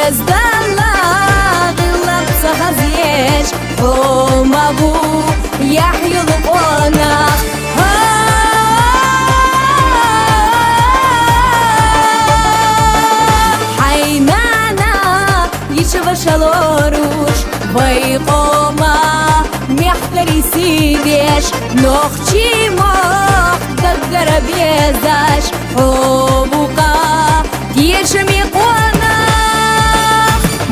Ездала غلط خزيش هم أبو يحيى القنا حينانا يشوف شلوروش ويقوما محتري سيديش نخشي مخ دقر بيزاش حبوكا يشمي قونا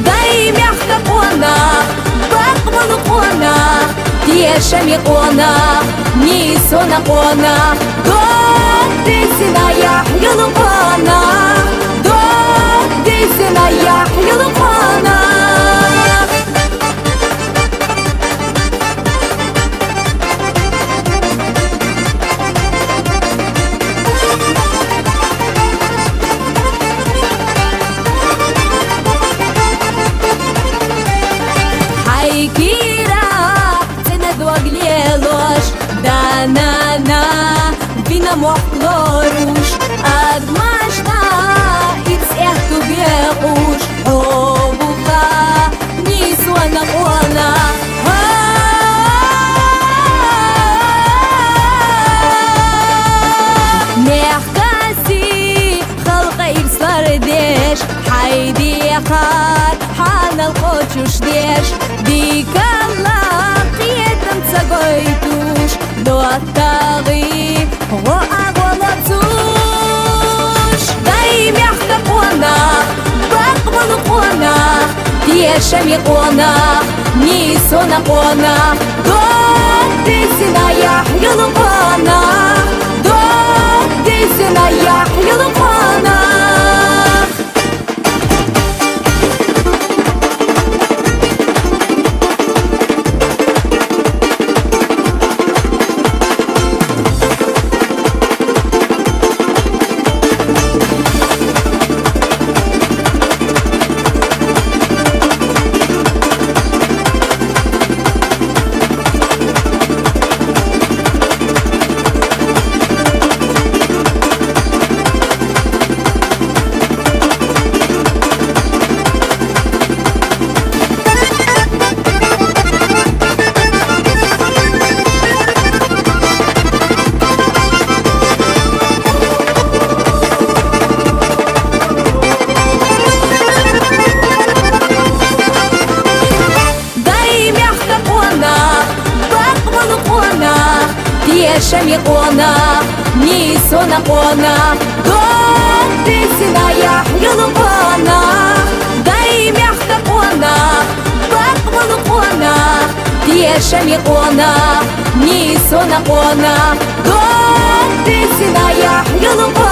داي محتى قونا بقبل قونا يشمي قونا نيسونا قونا دوك ديسنا يحيى القنا دوك ديسنا يحيى القنا Кира, цена двоглелош, да на вина мохлоруш, адмашна икс эхту бекуш, обуха нисуана она. Мехкаси халка иксвардеш, хайди хар حان القوتش ديش ديك الله قيتم تسقيتوش دو الطاغي هو أغلطوش دايم يحتقونا بقبل قونا ديشم يقونا نيسونا قونا دوك ديسنا يحيى القنا دوك ديسنا يحيى القنا يشمي قونا نيسونا قونا دوك ديسنا يحيى القنا دايم يحتقونا بقبل قونا يشمي قونا نيسونا قونا دوك ديسنا يحيى القنا